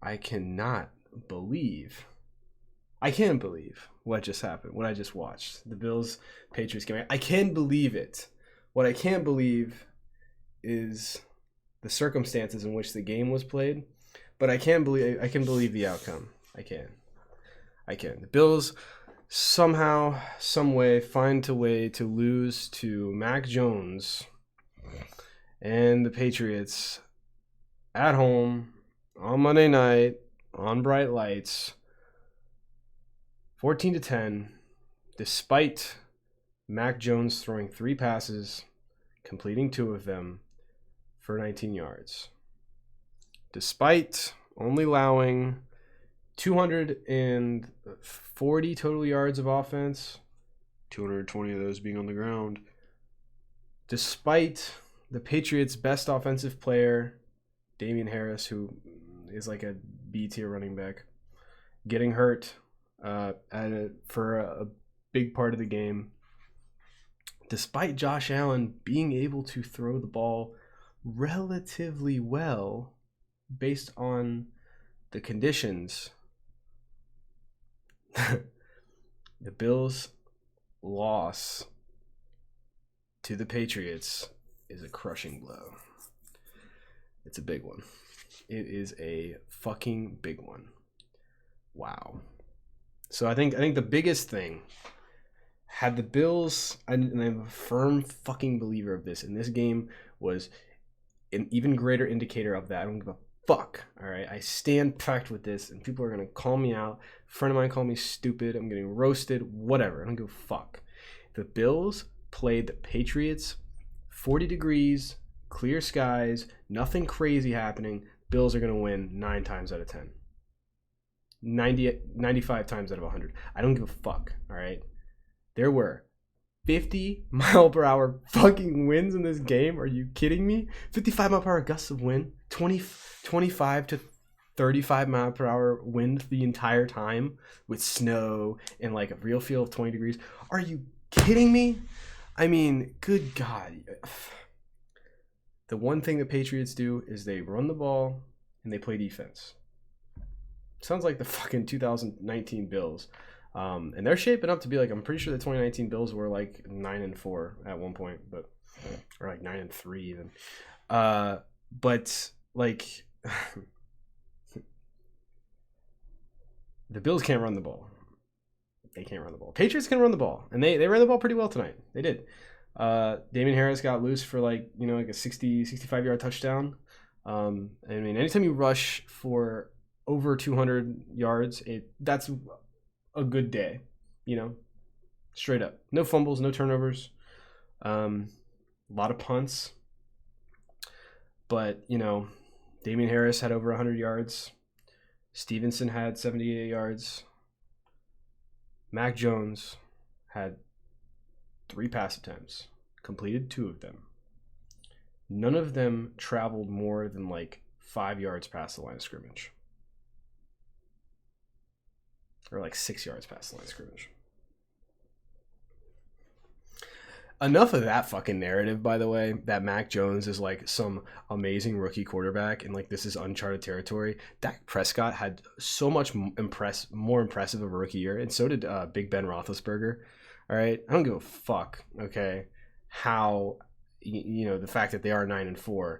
I cannot believe. I can't believe what just happened, what I just watched. The Bills Patriots game. I can't believe it. What I can't believe is the circumstances in which the game was played, but I can believe the outcome. I can. The Bills somehow, some way, find a way to lose to Mac Jones and the Patriots at home on Monday night on bright lights, 14-10, despite Mac Jones throwing 3 passes, completing 2 of them for 19 yards. Despite only allowing 240 total yards of offense, 220 of those being on the ground. Despite the Patriots' best offensive player, Damian Harris, who is like a B-tier running back, getting hurt for a big part of the game. Despite Josh Allen being able to throw the ball relatively well based on the conditions, the Bills' loss to the Patriots is a crushing blow. It's a big one. It is a fucking big one. Wow. So I think the biggest thing, had the Bills, and I'm a firm fucking believer of this, and this game was an even greater indicator of that. I don't give a fuck. All right, I stand packed with this, and people are gonna call me out. A friend of mine called me stupid. I'm getting roasted. Whatever. I don't give a fuck. The Bills played the Patriots, 40 degrees, clear skies, nothing crazy happening. Bills are gonna win 9 times out of 10. 95 times out of 100. I don't give a fuck. All right. There were 50 mile per hour fucking winds in this game. Are you kidding me? 55 mile per hour gusts of wind, 25 to 35 mile per hour wind the entire time with snow and like a real feel of 20 degrees. Are you kidding me? I mean, good God. The one thing the Patriots do is they run the ball and they play defense. Sounds like the fucking 2019 Bills. And they're shaping up to be like, I'm pretty sure the 2019 Bills were like 9-4 at one point, but or like 9-3 even. But like the Bills can't run the ball. They can't run the ball. Patriots can run the ball, and they ran the ball pretty well tonight. They did. Damian Harris got loose for like a 65 yard touchdown. I mean, anytime you rush for over 200 yards, that's a good day, straight up. No fumbles, no turnovers, a lot of punts. But, Damian Harris had over 100 yards. Stevenson had 78 yards. Mac Jones had 3 pass attempts, completed 2 of them. None of them traveled more than like 5 yards past the line of scrimmage. Or like 6 yards past the line of scrimmage. Enough of that fucking narrative, by the way, that Mac Jones is like some amazing rookie quarterback and like this is uncharted territory. Dak Prescott had so much more impressive of a rookie year, and so did Big Ben Roethlisberger. All right, I don't give a fuck. Okay, how the fact that they are 9-4.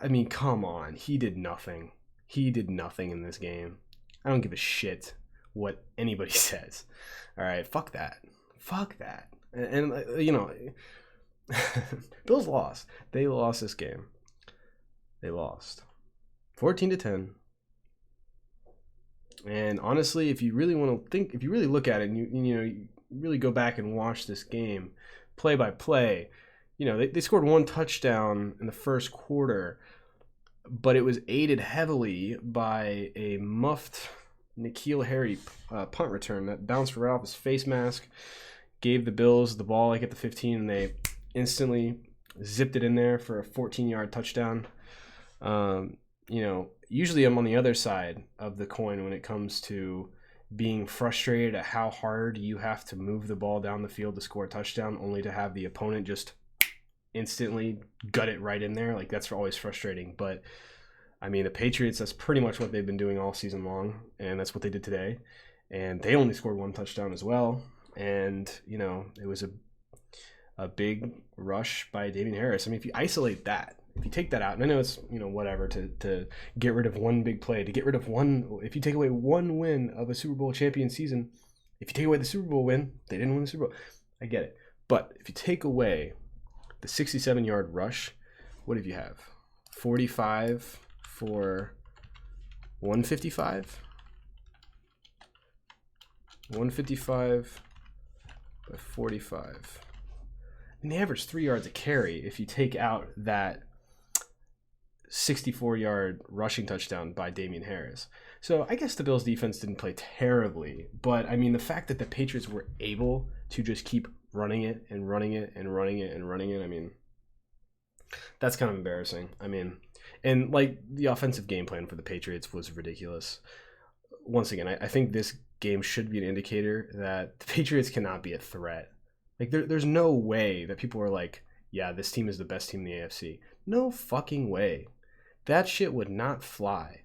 I mean, come on, he did nothing. He did nothing in this game. I don't give a shit what anybody says. All right, fuck that. Fuck that. And Bills lost. They lost this game. They lost 14-10. And honestly, if you really want to think, if you really look at it and you really go back and watch this game play by play, they scored 1 touchdown in the first quarter, but it was aided heavily by a muffed N'Keal Harry punt return that bounced right off his face mask, gave the Bills the ball like at the 15, and they instantly zipped it in there for a 14-yard touchdown. Usually I'm on the other side of the coin when it comes to being frustrated at how hard you have to move the ball down the field to score a touchdown, only to have the opponent just instantly gut it right in there. Like, that's always frustrating. But I mean, the Patriots, that's pretty much what they've been doing all season long, and that's what they did today. And they only scored 1 touchdown as well. And, you know, it was a big rush by Damien Harris. I mean, if you isolate that, if you take that out, and I know it's, you know, whatever, to get rid of one big play, to get rid of one, if you take away one win of a Super Bowl champion season, if you take away the Super Bowl win, they didn't win the Super Bowl. I get it. But if you take away the 67-yard rush, what did you have? 45 for 155? 155 by 45. And they averaged 3 yards a carry if you take out that 64-yard rushing touchdown by Damien Harris. So I guess the Bills defense didn't play terribly, but I mean the fact that the Patriots were able to just keep running it and running it and running it and running it, I mean, that's kind of embarrassing. I mean, and like the offensive game plan for the Patriots was ridiculous. Once again, I think this game should be an indicator that the Patriots cannot be a threat. Like there's no way that people are like, yeah, this team is the best team in the AFC. No fucking way. That shit would not fly.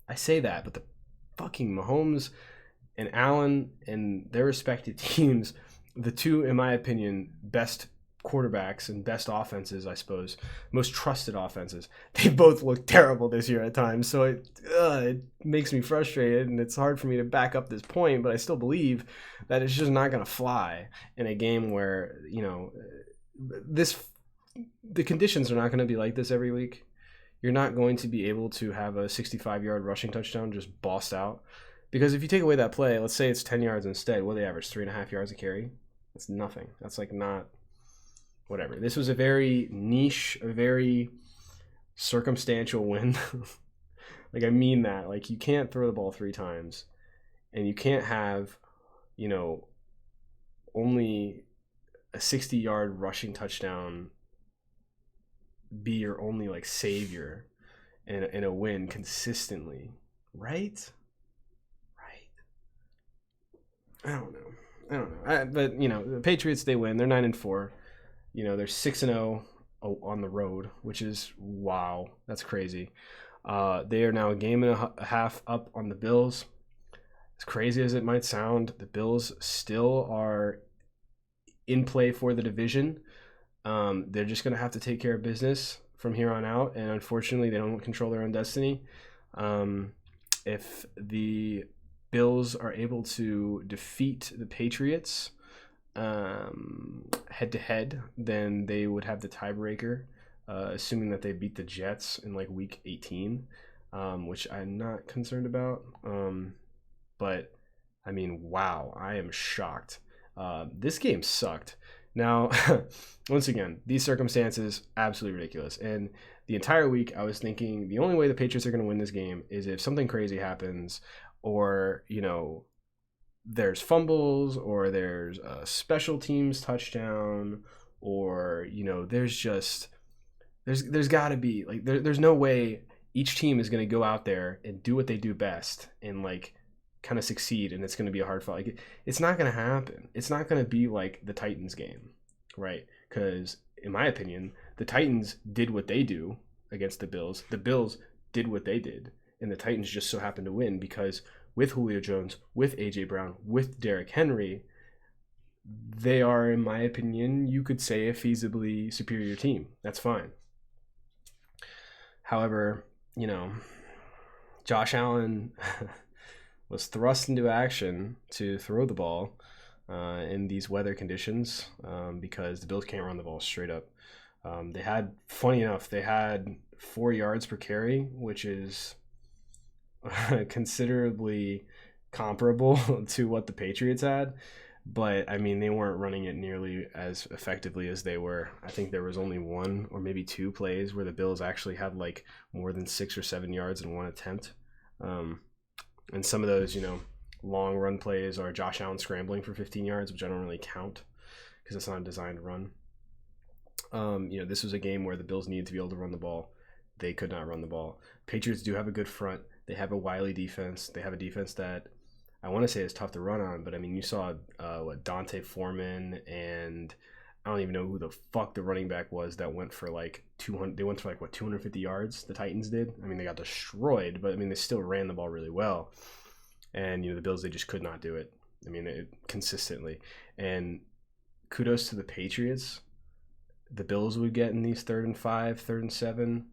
I say that, but the fucking Mahomes and Allen and their respective teams, the two, in my opinion, best quarterbacks and best offenses, I suppose, most trusted offenses, they both look terrible this year at times. So it makes me frustrated, and it's hard for me to back up this point, but I still believe that it's just not going to fly in a game where, you know, the conditions are not going to be like this every week. You're not going to be able to have a 65-yard rushing touchdown just bossed out. Because if you take away that play, let's say it's 10 yards instead, what do they average? 3.5 yards a carry? That's nothing. That's like not whatever. This was a very niche, a very circumstantial win. Like, I mean that. Like, you can't throw the ball 3 times, and you can't have, you know, only a 60-yard rushing touchdown be your only like savior in a win consistently, right? I don't know. But you know, the Patriots, they win. They're 9-4. You know, they're 6-0 on the road, which is wow. That's crazy. They are now a game and a half up on the Bills. As crazy as it might sound, the Bills still are in play for the division. They're just going to have to take care of business from here on out, and unfortunately, they don't control their own destiny. If the Bills are able to defeat the Patriots head-to-head, then they would have the tiebreaker, assuming that they beat the Jets in like Week 18, which I'm not concerned about. But, I mean, wow, I am shocked. This game sucked. Now, once again, these circumstances, absolutely ridiculous. And the entire week, I was thinking the only way the Patriots are going to win this game is if something crazy happens, or, you know, there's fumbles, or there's a special teams touchdown, or, you know, there's got to be, like, there's no way each team is going to go out there and do what they do best and, like, kind of succeed, and it's going to be a hard fight. Like, it's not going to happen. It's not going to be like the Titans game, right? Because in my opinion, the Titans did what they do against the Bills. The Bills did what they did, and the Titans just so happened to win because with Julio Jones, with AJ Brown, with Derrick Henry, they are, in my opinion, you could say a feasibly superior team. That's fine. However, you know, Josh Allen was thrust into action to throw the ball in these weather conditions because the Bills can't run the ball straight up. Funny enough, they had 4 yards per carry, which is considerably comparable to what the Patriots had. But, I mean, they weren't running it nearly as effectively as they were. I think there was only 1 or maybe 2 plays where the Bills actually had, like, more than 6 or 7 yards in one attempt. And some of those, you know, long run plays are Josh Allen scrambling for 15 yards, which I don't really count because it's not a designed run. You know, this was a game where the Bills needed to be able to run the ball. They could not run the ball. Patriots do have a good front. They have a wily defense. They have a defense that I want to say is tough to run on, but I mean, you saw Dante Foreman and I don't even know who the fuck the running back was that went for like 200. They went for like what 250 yards. The Titans did. I mean, they got destroyed, but I mean, they still ran the ball really well. And the Bills, they just could not do it. I mean, consistently. And kudos to the Patriots. The Bills would get in these 3rd and 5, 3rd and 7.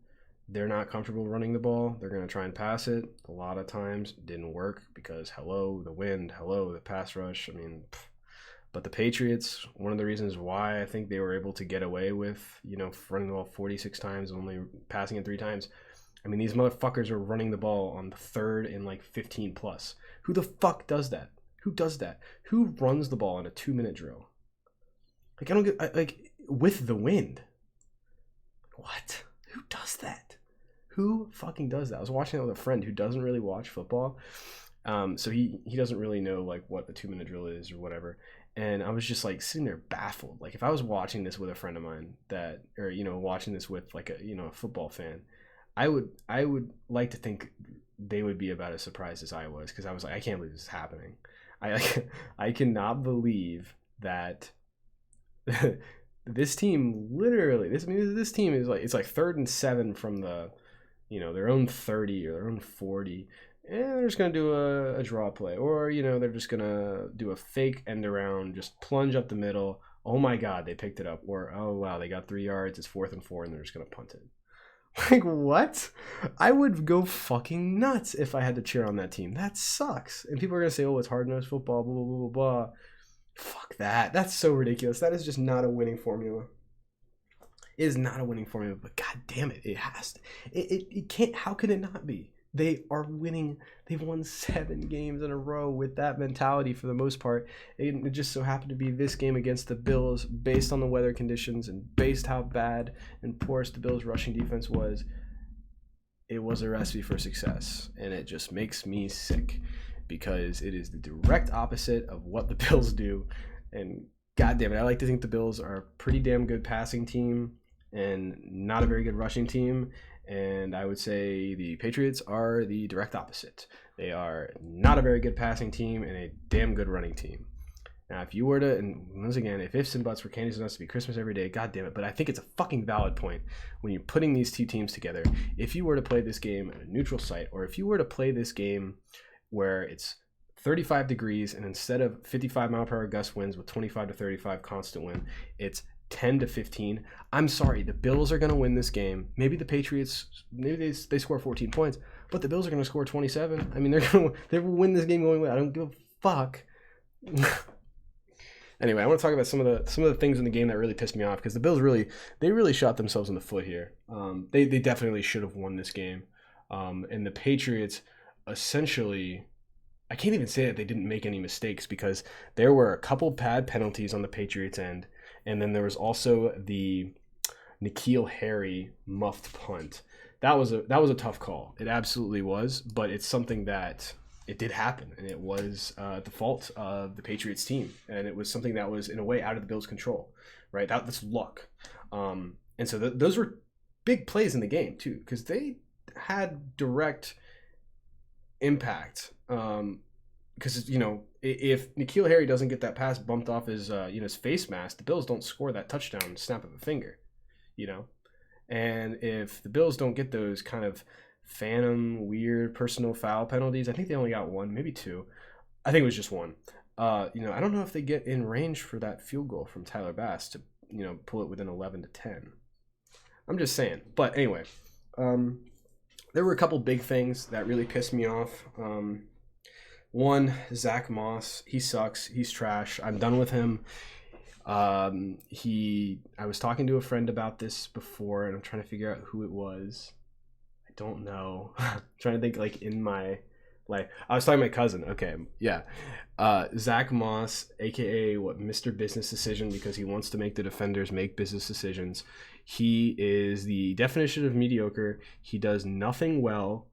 They're not comfortable running the ball. They're going to try and pass it. A lot of times it didn't work because hello, the wind, hello, the pass rush. I mean, but the Patriots, one of the reasons why I think they were able to get away with, running the ball 46 times, only passing it 3 times. I mean, these motherfuckers are running the ball on the 3rd and like 15 plus. Who the fuck does that? Who does that? Who runs the ball in a 2-minute drill? Like, I don't get, with the wind. What? Who does that? Who fucking does that? I was watching it with a friend who doesn't really watch football. So he doesn't really know like what the 2-minute drill is or whatever. And I was just like sitting there baffled. Like if I was watching this with a friend of mine watching this with like a football fan, I would like to think they would be about as surprised as I was, because I was like, I can't believe this is happening. I cannot believe that this team literally this team is like, it's like 3rd and 7 from the their own 30 or their own 40, and they're just gonna do a draw play, or they're just gonna do a fake end around, just plunge up the middle. Oh my god, they picked it up. Or oh wow, they got 3 yards, it's 4th and 4, and they're just gonna punt it. Like what? I would go fucking nuts if I had to cheer on that team. That sucks. And people are gonna say, oh, it's hard-nosed football, blah blah blah blah blah. Fuck that. That's so ridiculous. That is just not a winning formula. It is not a winning formula, but god damn it, it has to. It can't. How can it not be? They are winning. They've won 7 games in a row with that mentality for the most part. It just so happened to be this game against the Bills, based on the weather conditions and based how bad and porous the Bills' rushing defense was. It was a recipe for success, and it just makes me sick because it is the direct opposite of what the Bills do. And god damn it, I like to think the Bills are a pretty damn good passing team and not a very good rushing team. And I would say the Patriots are the direct opposite. They are not a very good passing team and a damn good running team. Now, if you were to, and once again, if ifs and buts were candies and nuts to be Christmas every day, god damn it, but I think it's a fucking valid point when you're putting these 2 teams together. If you were to play this game at a neutral site, or if you were to play this game where it's 35 degrees and instead of 55 mile per hour gust winds with 25 to 35 constant wind, it's 10 to 15. I'm sorry, the Bills are going to win this game. Maybe the Patriots, maybe they score 14 points, but the Bills are going to score 27. I mean, they will win this game going away. I don't give a fuck. Anyway, I want to talk about some of the things in the game that really pissed me off, because the Bills really shot themselves in the foot here. They definitely should have won this game. And the Patriots essentially, I can't even say that they didn't make any mistakes, because there were a couple bad penalties on the Patriots end. And then there was also the N'Keal Harry muffed punt. That was a tough call. It absolutely was, but it's something that it did happen, and it was the fault of the Patriots team, and it was something that was in a way out of the Bills' control, right? That's luck, and so those were big plays in the game too, because they had direct impact. Because if N'Keal Harry doesn't get that pass bumped off his his face mask, the Bills don't score that touchdown snap of a finger, and if the Bills don't get those kind of phantom weird personal foul penalties, I think they only got 1, maybe 2. I think it was just 1. I don't know if they get in range for that field goal from Tyler Bass to pull it within 11 to 10. I'm just saying. But anyway, there were a couple big things that really pissed me off. One, Zach Moss, he sucks. He's trash. I'm done with him. I was talking to a friend about this before, and I'm trying to figure out who it was. I don't know. I'm trying to think, like, in my life. I was talking to my cousin. Okay, yeah. Zach Moss, aka Mr. Business Decision, because he wants to make the defenders make business decisions. He is the definition of mediocre. He does nothing well.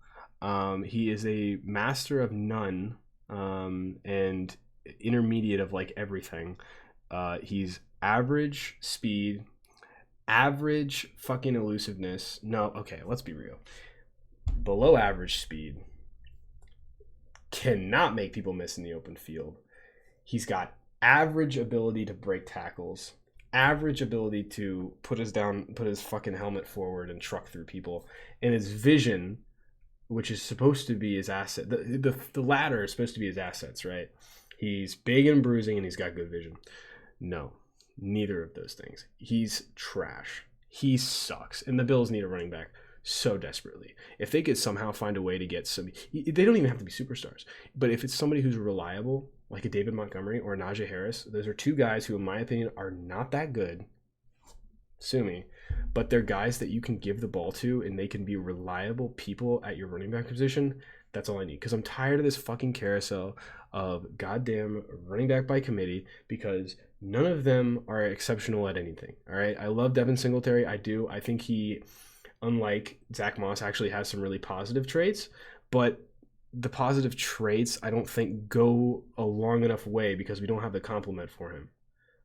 He is a master of none, and intermediate of like everything. He's average speed, average fucking elusiveness. No, okay, let's be real. Below average speed. Cannot make people miss in the open field. He's got average ability to break tackles, average ability to put his fucking helmet forward and truck through people, and his vision, which is supposed to be his asset. The latter is supposed to be his assets, right? He's big and bruising and he's got good vision. No, neither of those things. He's trash. He sucks. And the Bills need a running back so desperately. If they could somehow find a way to get some, they don't even have to be superstars, but if it's somebody who's reliable, like a David Montgomery or Najee Harris, those are two guys who, in my opinion, are not that good. Sue me. But they're guys that you can give the ball to and they can be reliable people at your running back position. That's all I need. Because I'm tired of this fucking carousel of goddamn running back by committee, because none of them are exceptional at anything. All right. I love Devin Singletary. I do. I think he, unlike Zach Moss, actually has some really positive traits. But the positive traits, I don't think, go a long enough way because we don't have the complement for him.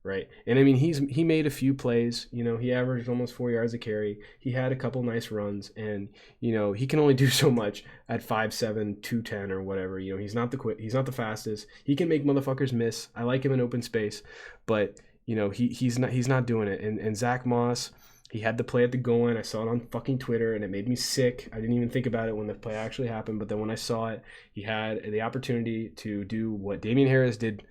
Right. And I mean, he made a few plays, you know, he averaged almost 4 yards a carry. He had a couple nice runs, and, you know, he can only do so much at 5'7", 210 or whatever. You know, he's not the fastest. He can make motherfuckers miss. I like him in open space, but, you know, he's not doing it. And Zach Moss, he had the play at the goal line. I saw it on fucking Twitter and it made me sick. I didn't even think about it when the play actually happened, but then when I saw it, he had the opportunity to do what Damian Harris did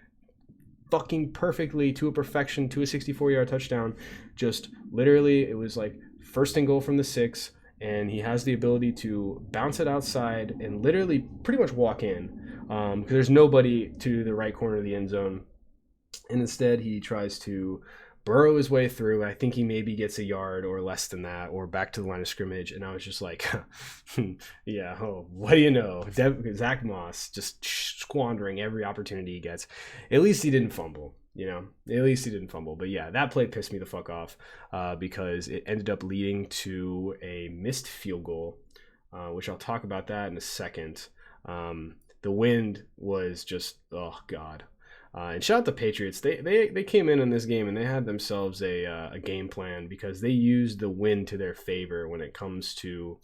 fucking perfectly, to a perfection, to a 64-yard touchdown. Just literally, it was like first and goal from the 6, and he has the ability to bounce it outside and literally pretty much walk in, because there's nobody to the right corner of the end zone. And instead, he tries to burrow his way through. I think he maybe gets a yard or less than that, or back to the line of scrimmage. And I was just like, yeah, oh, what do you know? Zach Moss just squandering every opportunity he gets. At least he didn't fumble, you know? At least he didn't fumble. But yeah, that play pissed me the fuck off, because it ended up leading to a missed field goal, which I'll talk about that in a second. The wind was just, oh, God. And shout out the Patriots. They came in this game and they had themselves a game plan, because they used the wind to their favor when it comes to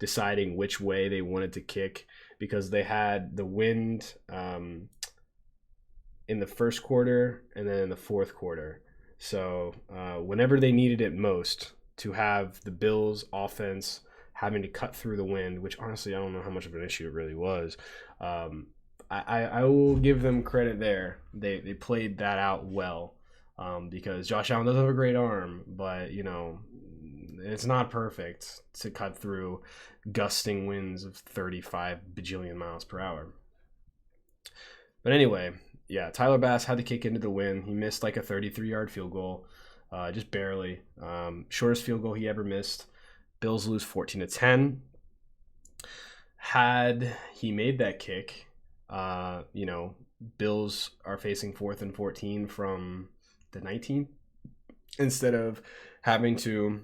deciding which way they wanted to kick, because they had the wind in the first quarter and then in the fourth quarter. So whenever they needed it most, to have the Bills offense having to cut through the wind, which honestly I don't know how much of an issue it really was. I will give them credit there. They played that out well, because Josh Allen does have a great arm, but, you know, it's not perfect to cut through gusting winds of 35 bajillion miles per hour. But anyway, yeah, Tyler Bass had to kick into the wind. He missed like a 33-yard field goal, just barely. Shortest field goal he ever missed. Bills lose 14-10. Had he made that kick, you know, Bills are facing 4th and 14 from the 19, instead of having to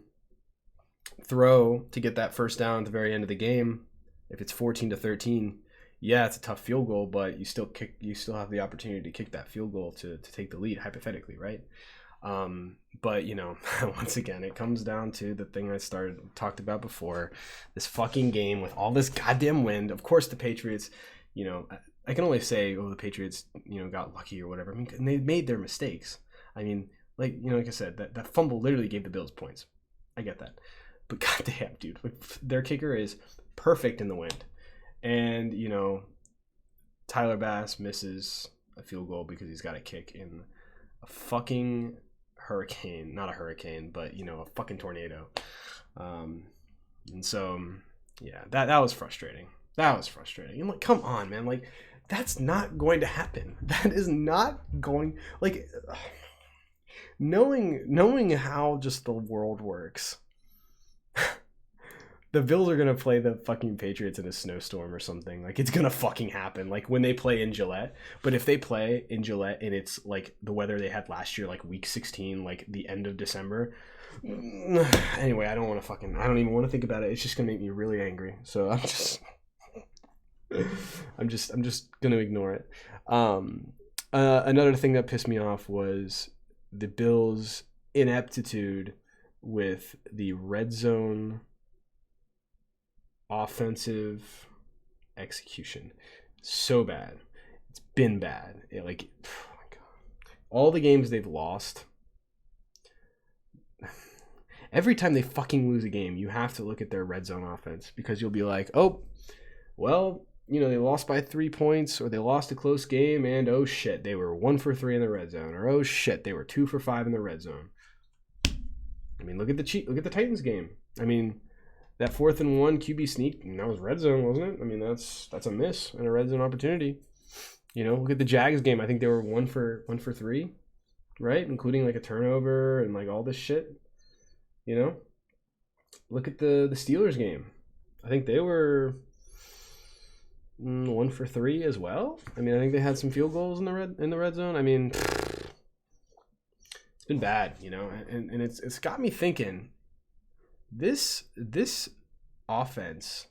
throw to get that first down at the very end of the game. If it's 14-13, yeah, it's a tough field goal, but you still have the opportunity to kick that field goal to take the lead, hypothetically, right? But, you know, once again, it comes down to the thing I talked about before, this fucking game with all this goddamn wind. Of course, the Patriots, you know, I can only say, oh, the Patriots, you know, got lucky or whatever. I mean, and they made their mistakes. I mean, like, you know, like I said, that fumble literally gave the Bills points. I get that. But goddamn, dude, their kicker is perfect in the wind. And, you know, Tyler Bass misses a field goal because he's got a kick in a fucking hurricane. Not a hurricane, but, you know, a fucking tornado. And so, yeah, that was frustrating. That was frustrating. I'm like, come on, man. Like, that's not going to happen. That is not going, like, knowing how just the world works. The Bills are going to play the fucking Patriots in a snowstorm or something. Like, it's going to fucking happen. Like, when they play in Gillette. But if they play in Gillette and it's, like, the weather they had last year, like, week 16, like, the end of December. Anyway, I don't even want to think about it. It's just going to make me really angry. So I'm just going to ignore it. Another thing that pissed me off was the Bills' ineptitude with the red zone offensive execution. So bad. It's been bad. Oh my God. All the games they've lost, every time they fucking lose a game, you have to look at their red zone offense, because you'll be like, oh, well, they lost by 3 points, or they lost a close game, and oh shit, they were 1 for 3 in the red zone, or oh shit, they were 2 for 5 in the red zone. I mean, look at the Titans game. I mean, that 4th and 1 QB sneak, that was red zone, wasn't it? I mean, that's a miss and a red zone opportunity. Look at the Jags game. I think they were 1 for 3, right? Including like a turnover and like all this shit. Look at the Steelers game. I think they were 1 for 3 as well. I mean, I think they had some field goals in the red zone. I mean, it's been bad, and it's got me thinking. This offense,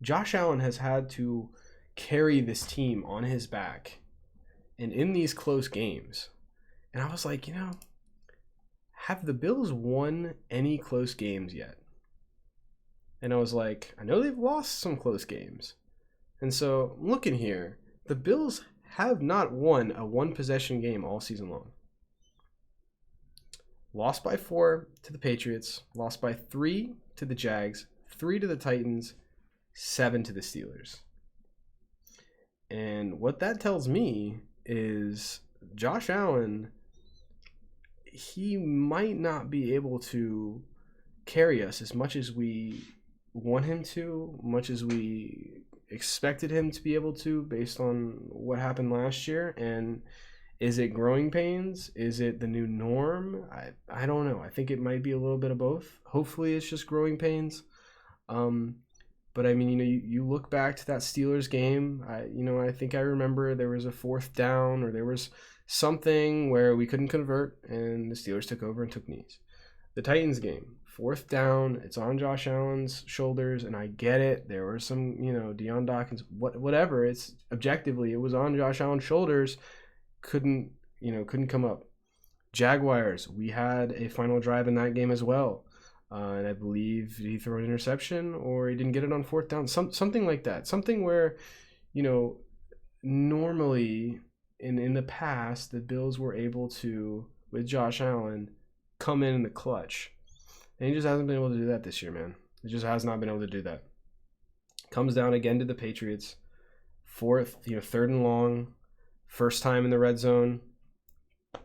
Josh Allen has had to carry this team on his back, and in these close games. And I was like, have the Bills won any close games yet? And I was like, I know they've lost some close games. And so, looking here, the Bills have not won a one-possession game all season long. Lost by 4 to the Patriots, lost by 3 to the Jags, 3 to the Titans, 7 to the Steelers. And what that tells me is Josh Allen, he might not be able to carry us as much as we want him to, much as we expected him to be able to based on what happened last year. And is it growing pains? Is it the new norm? I don't know. I think it might be a little bit of both. Hopefully it's just growing pains. But I mean, you look back to that Steelers game. I think I remember there was a 4th down, or there was something where we couldn't convert, and the Steelers took over and took knees. The Titans game, 4th down, it's on Josh Allen's shoulders, and I get it. There were some, Deion Dawkins, whatever. It's objectively, it was on Josh Allen's shoulders. Couldn't come up. Jaguars, we had a final drive in that game as well. And I believe he threw an interception, or he didn't get it on 4th down. Something like that. Something where, normally in the past, the Bills were able to, with Josh Allen, come in the clutch. And he just hasn't been able to do that this year, man. He just has not been able to do that. Comes down again to the Patriots. 3rd and long. First time in the red zone.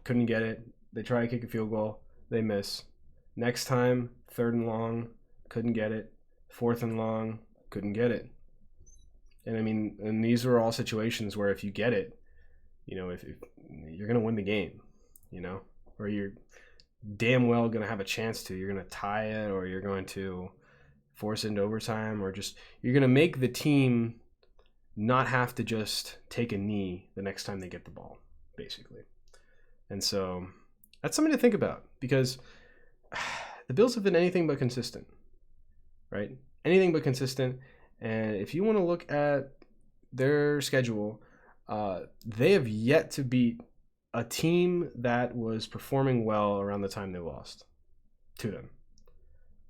Couldn't get it. They try to kick a field goal. They miss. Next time, 3rd and long, couldn't get it. 4th and long, couldn't get it. And I mean, and these were all situations where if you get it, if you're going to win the game, or you're damn well going to have a chance to. You're going to tie it, or you're going to force it into overtime, or just you're going to make the team not have to just take a knee the next time they get the ball, basically. And so that's something to think about, because the Bills have been anything but consistent, right? Anything but consistent. And if you want to look at their schedule, they have yet to beat a team that was performing well around the time they lost to them.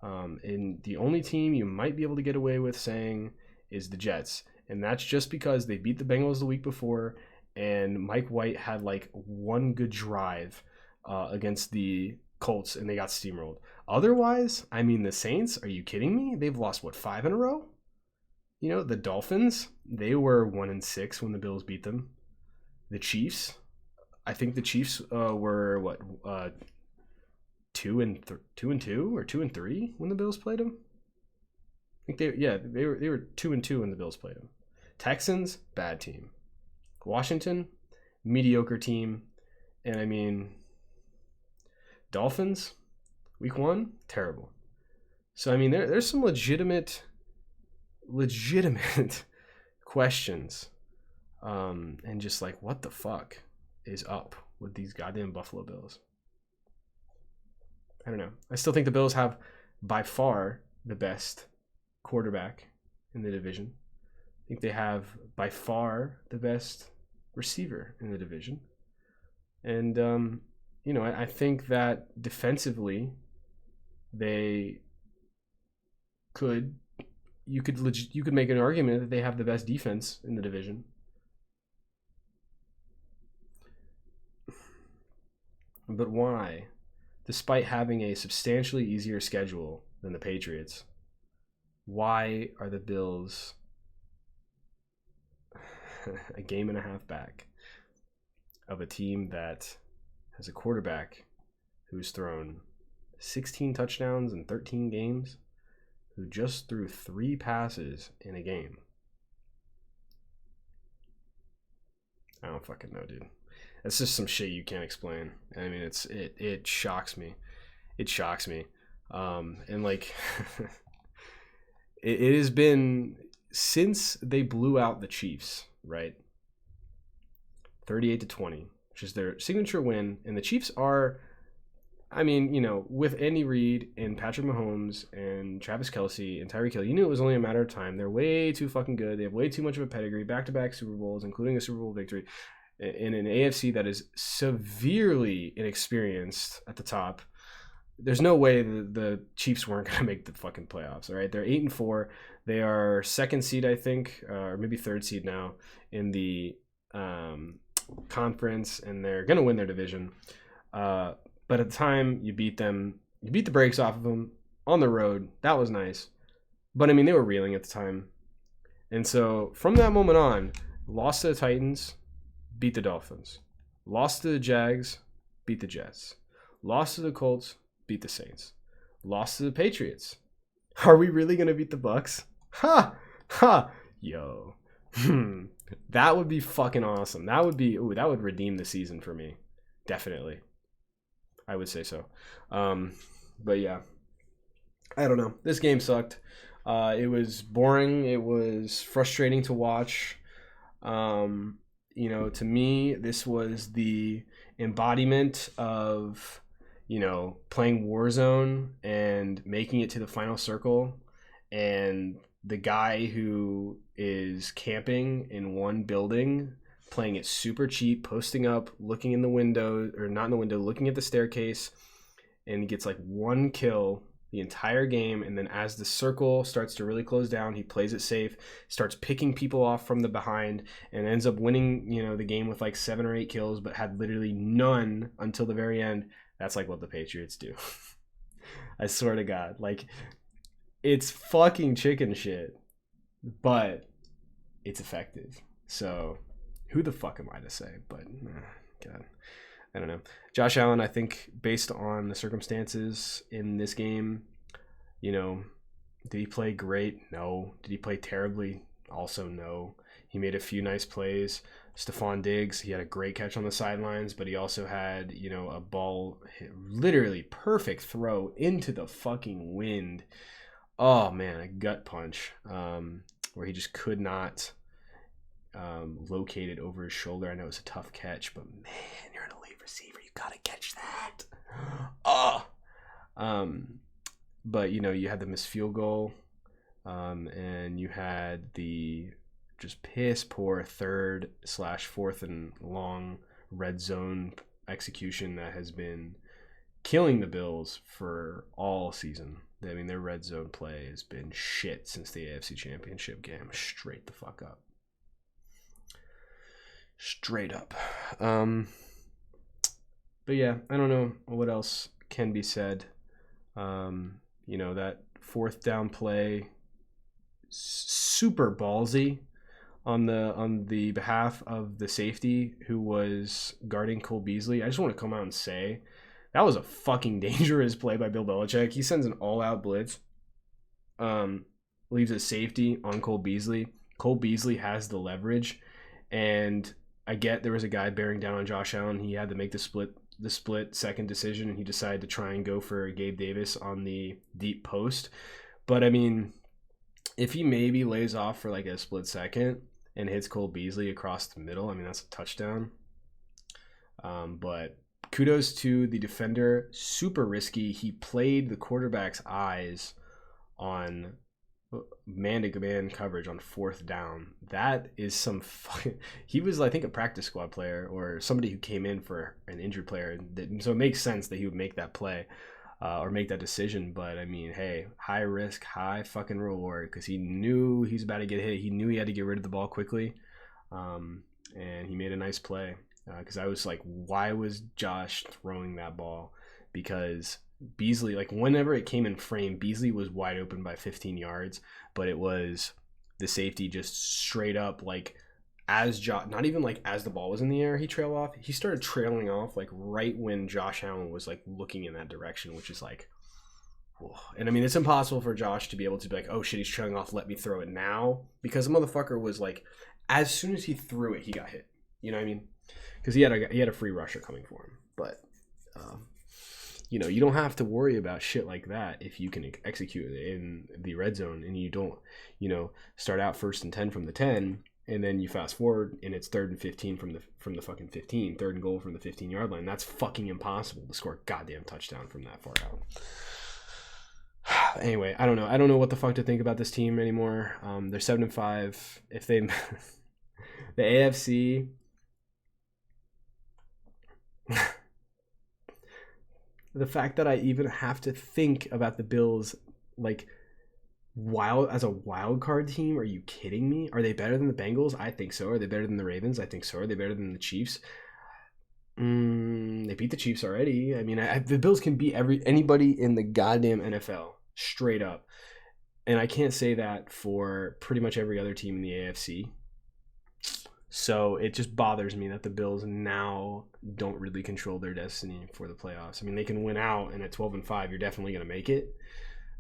And the only team you might be able to get away with saying is the Jets. And that's just because they beat the Bengals the week before, and Mike White had like one good drive against the Colts, and they got steamrolled. Otherwise, I mean, the Saints, are you kidding me? They've lost, 5 in a row? The Dolphins, they were 1-6 when the Bills beat them. The Chiefs, I think the Chiefs were 2-2 or 2-3 when the Bills played them. I think they were 2-2 when the Bills played them. Texans, bad team. Washington, mediocre team. And I mean, Dolphins, week 1, terrible. So I mean, there's some legitimate questions, and just like, what the fuck is up with these goddamn Buffalo Bills? I don't know. I still think the Bills have by far the best quarterback in the division. I think they have by far the best receiver in the division. And I think that defensively you could make an argument that they have the best defense in the division. But why despite having a substantially easier schedule than the Patriots, why are the Bills a game and a half back of a team that has a quarterback who's thrown 16 touchdowns in 13 games, who just threw 3 passes in a game? I don't fucking know, dude. That's just some shit you can't explain. I mean, it shocks me. It shocks me. And like, it has been since they blew out the Chiefs, right? 38-20, which is their signature win. And the Chiefs are, I mean, you know, with Andy Reid and Patrick Mahomes and Travis Kelce and Tyreek Hill, you knew it was only a matter of time. They're way too fucking good. They have way too much of a pedigree, back-to-back Super Bowls, including a Super Bowl victory, in an AFC that is severely inexperienced at the top. There's no way the Chiefs weren't going to make the fucking playoffs, all right? They're 8-4. They are second seed, I think, or maybe third seed now in the conference, and they're going to win their division. But at the time, you beat them. You beat the brakes off of them on the road. That was nice. But, I mean, they were reeling at the time. And so, from that moment on, lost to the Titans, beat the Dolphins. Lost to the Jags, beat the Jets. Lost to the Colts, beat the Saints. Lost to the Patriots. Are we really going to beat the Bucks? Ha! Ha! Yo. That would be fucking awesome. That would redeem the season for me. Definitely. I would say so. But yeah. I don't know. This game sucked. It was boring. It was frustrating to watch. You know, to me, this was the embodiment of, you know, playing Warzone and making it to the final circle, and the guy who is camping in one building, playing it super cheap, posting up, looking in the window, or not in the window, looking at the staircase, and he gets like 1 kill the entire game, and then as the circle starts to really close down, he plays it safe, starts picking people off from the behind, and ends up winning, you know, the game with like 7 or 8 kills, but had literally none until the very end. That's like what the Patriots do. I swear to God. Like, it's fucking chicken shit, but it's effective. So who the fuck am I to say? But God, I don't know. Josh Allen, I think, based on the circumstances in this game, you know, did he play great? No. Did he play terribly? Also no. He made a few nice plays. Stephon Diggs, he had a great catch on the sidelines, but he also had, you know, a ball, literally perfect throw into the fucking wind. Oh, man, a gut punch where he just could not locate it over his shoulder. I know it's a tough catch, but, man, you're an elite receiver. You got to catch that. Oh! But, you know, you had the missed field goal, and you had the just piss poor 3rd/4th and long red zone execution that has been killing the Bills for all season. I mean, their red zone play has been shit since the AFC Championship game. Straight the fuck up. Straight up. But yeah, I don't know what else can be said. You know, that 4th down play, super ballsy on the behalf of the safety who was guarding Cole Beasley. I just want to come out and say that was a fucking dangerous play by Bill Belichick. He sends an all-out blitz, leaves a safety on Cole Beasley. Cole Beasley has the leverage, and I get there was a guy bearing down on Josh Allen. He had to make the split second decision, and he decided to try and go for Gabe Davis on the deep post. But I mean, if he maybe lays off for like a split second and hits Cole Beasley across the middle, I mean, that's a touchdown. But kudos to the defender. Super risky. He played the quarterback's eyes on man-to-man coverage on 4th down. That is some fucking... He was, I think, a practice squad player or somebody who came in for an injured player. So it makes sense that he would make that play or make that decision. But, I mean, hey, high risk, high fucking reward, because he knew he was about to get hit. He knew he had to get rid of the ball quickly. And he made a nice play. Because I was like, why was Josh throwing that ball? because Beasley, like whenever it came in frame, Beasley was wide open by 15 yards, but it was the safety just straight up like not even like as the ball was in the air, he trailed off. He started trailing off like right when Josh Allen was like looking in that direction, which is like, whoa. And I mean, it's impossible for Josh to be able to be like, oh shit, he's trailing off, let me throw it now, because the motherfucker was like, as soon as he threw it, he got hit. You know what I mean? Because he had a free rusher coming for him, but. You know, you don't have to worry about shit like that if you can execute it in the red zone and you don't, you know, start out 1st and 10 from the 10 and then you fast forward and it's 3rd and 15 from the fucking 15, 3rd and goal from the 15-yard line. That's fucking impossible to score a goddamn touchdown from that far out. Anyway, I don't know. I don't know what the fuck to think about this team anymore. They're 7-5. If they the AFC the fact that I even have to think about the Bills like as a wild card team, are you kidding me? Are they better than the Bengals? I think so. Are they better than the Ravens? I think so. Are they better than the Chiefs? They beat the Chiefs already. I mean, the Bills can beat anybody in the goddamn NFL straight up. And I can't say that for pretty much every other team in the AFC. So it just bothers me that the Bills now don't really control their destiny for the playoffs. I mean, they can win out, and at 12-5, you're definitely going to make it.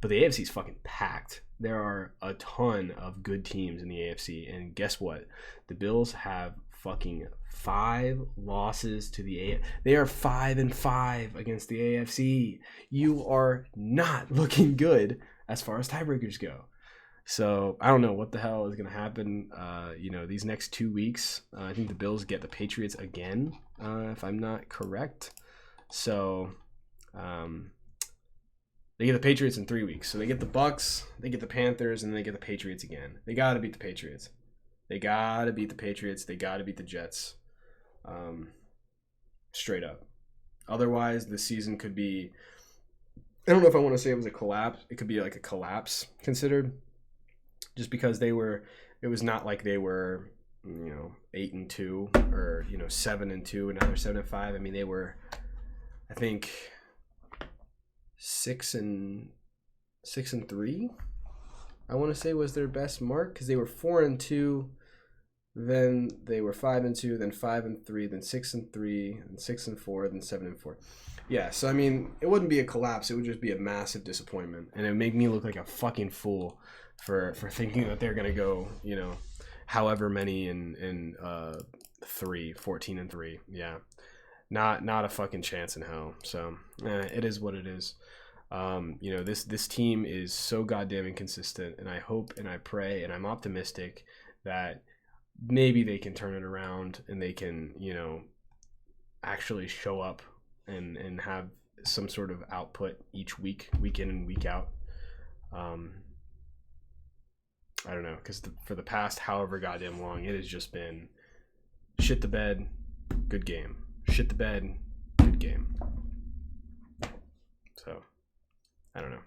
But the AFC is fucking packed. There are a ton of good teams in the AFC, and guess what? The Bills have fucking 5 losses to the AFC. They are 5-5 against the AFC. You are not looking good as far as tiebreakers go. So I don't know what the hell is going to happen. You know, these next 2 weeks, I think the Bills get the Patriots again, if I'm not correct. So they get the Patriots in 3 weeks. So they get the Bucks, they get the Panthers, and then they get the Patriots again. They got to beat the Patriots. They got to beat the Patriots. They got to beat the Jets. Straight up. Otherwise, this season could be, I don't know if I want to say it was a collapse. It could be like a collapse considered. Just because it was not like they were, you know, 8-2 or, you know, 7-2 and now they're 7-5. I mean, they were, I think, 6-3. I want to say was their best mark because they were 4-2, then they were 5-2, then 5-3, then 6-3, then 6-4, then 7-4. Yeah, so I mean, it wouldn't be a collapse. It would just be a massive disappointment, and it would make me look like a fucking fool for thinking that they're gonna go, you know, however many in 14-3. Yeah, not a fucking chance in hell. So it is what it is. You know, this team is so goddamn inconsistent, and I hope and I pray and I'm optimistic that maybe they can turn it around and they can, you know, actually show up and have some sort of output each week in and week out. I don't know, because for the past however goddamn long, it has just been shit the bed, good game. Shit the bed, good game. So, I don't know.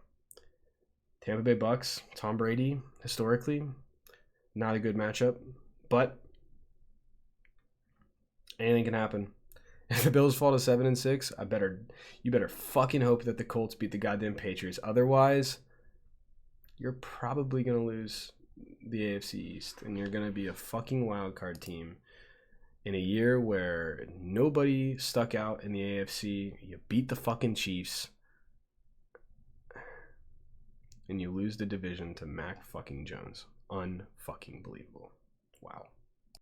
Tampa Bay Bucks, Tom Brady, historically, not a good matchup, but anything can happen. If the Bills fall to 7-6, you better fucking hope that the Colts beat the goddamn Patriots. Otherwise, you're probably gonna lose the AFC East, and you're gonna be a fucking wild card team in a year where nobody stuck out in the AFC. You beat the fucking Chiefs, and you lose the division to Mac fucking Jones. Unfucking believable.